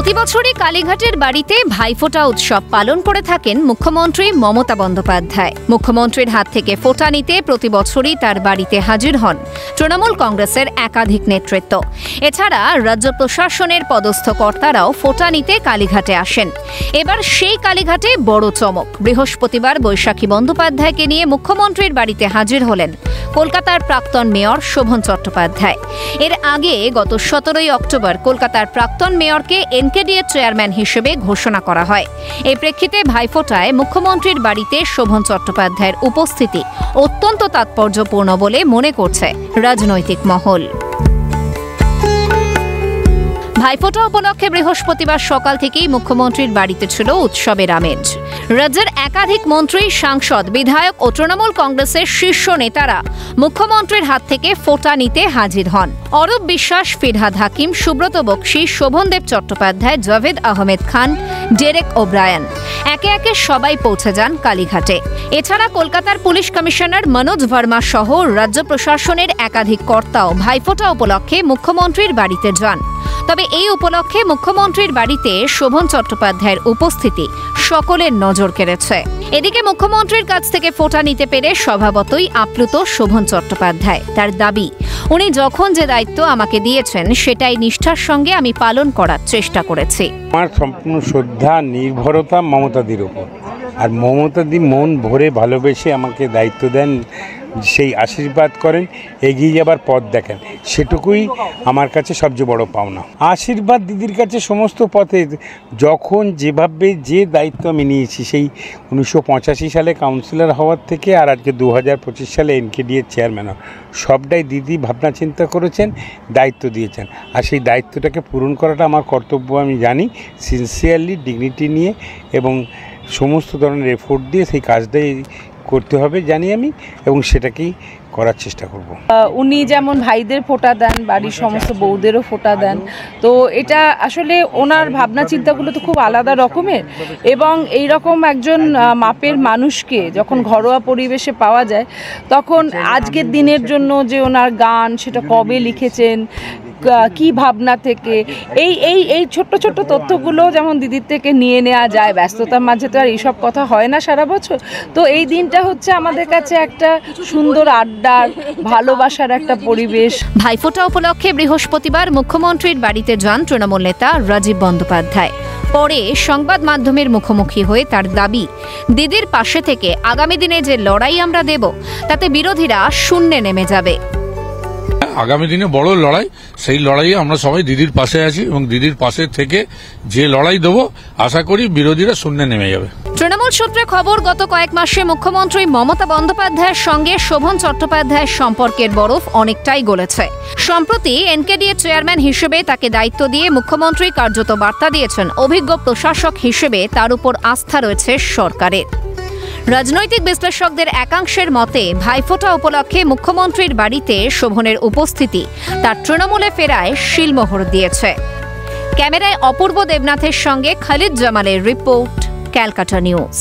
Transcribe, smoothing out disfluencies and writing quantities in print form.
প্রতি বছরই কালীঘাটের বাড়িতে ভাইফোঁটা উৎসব পালন করে থাকেন মুখ্যমন্ত্রী মমতা বন্দ্যোপাধ্যায়। মুখ্যমন্ত্রীর হাত থেকে ফোঁটা নিতে প্রতি বছরই তার বাড়িতে হাজির হন তৃণমূল কংগ্রেসের একাধিক নেতৃত্ব। এছাড়া রাজ্য প্রশাসনের পদস্থ কর্তারাও ফোঁটা নিতে কালীঘাটে আসেন। এবার সেই কালীঘাটে বড় চমক। বৃহস্পতিবার বৈশাখী বন্দ্যোপাধ্যায়কে নিয়ে মুখ্যমন্ত্রীর বাড়িতে হাজির হলেন কলকাতার প্রাক্তন মেয়র শোভন চট্টোপাধ্যায়। এর আগে গত 17 অক্টোবর কলকাতার প্রাক্তন মেয়রকে এনকেডিএ চেয়ারম্যান হিসেবে ঘোষণা করা হয়। এই প্রেক্ষিতে ভাইফোঁটায় মুখ্যমন্ত্রীর বাড়িতে শোভন চট্টোপাধ্যায়ের উপস্থিতি অত্যন্ত তাৎপর্যপূর্ণ বলে মনে করছে রাজনৈতিক মহল। ভাইফোঁটা উপলক্ষে বৃহস্পতিবার সকাল থেকেই মুখ্যমন্ত্রীর বাড়িতে ছিল উৎসবের আমেজ। রাজ্যের একাধিক মন্ত্রী, সাংসদ, বিধায়ক ও তৃণমূল কংগ্রেসের শীর্ষ নেতারা মুখ্যমন্ত্রীর হাত থেকে ফোঁটা নিতে হাজির হন। অরূপ বিশ্বাস, ফিরহাদ হাকিম, সুব্রত বক্সী, শোভনদেব চট্টোপাধ্যায়, জাভেদ আহমেদ খান, ডেরেক ওব্রায়ান একে একে সবাই পৌঁছে যান কালীঘাটে। এছাড়া কলকাতার পুলিশ কমিশনার মনোজ ভার্মা সহ রাজ্য প্রশাসনের একাধিক কর্তাও ভাইফোঁটা উপলক্ষে মুখ্যমন্ত্রীর বাড়িতে যান। তবে এই উপলক্ষে মুখ্যমন্ত্রীর বাড়িতে শোভন চট্টোপাধ্যায়ের উপস্থিতি সকলের নজর কেড়েছে। এদিকে মুখ্যমন্ত্রীর কাছ থেকে ফোঁটা নিতে পেরে স্বভাবতই আপ্লুত শোভন চট্টোপাধ্যায়। তার দাবি, উনি যখন যে দায়িত্ব আমাকে দিয়েছেন সেটাই নিষ্ঠার সঙ্গে আমি পালন করার চেষ্টা করেছি। আমার সম্পূর্ণ শ্রদ্ধা, নির্ভরতা মমতাদির উপর। আর মমতাদি মন ভরে ভালোবেসে আমাকে দায়িত্ব দেন, সেই আশীর্বাদ করেন, এগিয়ে যাবার পথ দেখেন, সেটুকুই আমার কাছে সবচেয়ে বড় পাওনা। আশীর্বাদ দিদির কাছে সমস্ত পথে, যখন যেভাবে যে দায়িত্ব আমি নিয়েছি, সেই 1985 সালে কাউন্সিলর হওয়ার থেকে আর আজকে 2025 সালে এনকেডিএ চেয়ারম্যান, সবটাই দিদি ভাবনা চিন্তা করেছেন, দায়িত্ব দিয়েছেন। আর সেই দায়িত্বটাকে পূরণ করাটা আমার কর্তব্য আমি জানি। সিনসিয়ারলি, ডিগনিটি নিয়ে এবং সমস্ত ধরনের এফোর্ট দিয়ে সেই কাজটাই করতে হবে জানি আমি, এবং সেটাকেই করার চেষ্টা করব। উনি যেমন ভাইদের ফোঁটা দেন, বাড়ির সমস্ত বউদেরও ফোঁটা দেন। তো এটা আসলে ওনার ভাবনা চিন্তাগুলো তো খুব আলাদা রকমের, এবং এই রকম একজন মাপের মানুষকে যখন ঘরোয়া পরিবেশে পাওয়া যায়, তখন আজকের দিনের জন্য যে ওনার গান, সেটা কবে লিখেছেন, কি ভাবনা থেকে, এই এই এই ছোট্ট ছোট্ট তথ্যগুলো যেমন দিদির থেকে নিয়ে নেওয়া যায়। ব্যস্ততার মাঝে তো আর এইসব কথা হয় না সারা বছর। তো এই দিনটা হচ্ছে আমাদের কাছে একটা সুন্দর আড্ডার, ভালোবাসার একটা পরিবেশ। ভাইফোঁটা উপলক্ষে বৃহস্পতিবার মুখ্যমন্ত্রীর বাড়িতে যান তৃণমূল নেতা রাজীব বন্দ্যোপাধ্যায়। পরে সংবাদ মাধ্যমের মুখোমুখি হয়ে তার দাবি, দিদির পাশে থেকে আগামী দিনে যে লড়াই আমরা দেব, তাতে বিরোধীরা শূন্যে নেমে যাবে। আগামী দিনে বড় লড়াই, সেই লড়াইয়ে আমরা সবাই দিদির পাশে আছি, এবং দিদির পাশে থেকে যে লড়াই দেবো, আশা করি বিরোধীরা শূন্যে নেমে যাবে। তৃণমূল সূত্রে খবর, গত কয়েক মাসে মুখ্যমন্ত্রী মমতা বন্দ্যোপাধ্যায়ের সঙ্গে শোভন চট্টোপাধ্যায়ের সম্পর্কের বরফ অনেকটাই গলেছে। সম্প্রতি এনকেডিএ চেয়ারম্যান হিসেবে তাকে দায়িত্ব দিয়ে মুখ্যমন্ত্রী কার্যত বার্তা দিয়েছেন, অভিজ্ঞ প্রশাসক হিসেবে তার উপর আস্থা রয়েছে সরকারের। রাজনৈতিক বিশ্লেষকদের একাংশের মতে, ভাইফোঁটা উপলক্ষে মুখ্যমন্ত্রীর বাড়িতে শোভনের উপস্থিতি তার তৃণমূলে ফেরায় শিলমোহর দিয়েছে। ক্যামেরায় অপূর্ব দেবনাথের সঙ্গে খালিদ জামালের রিপোর্ট, ক্যালকাটা নিউজ।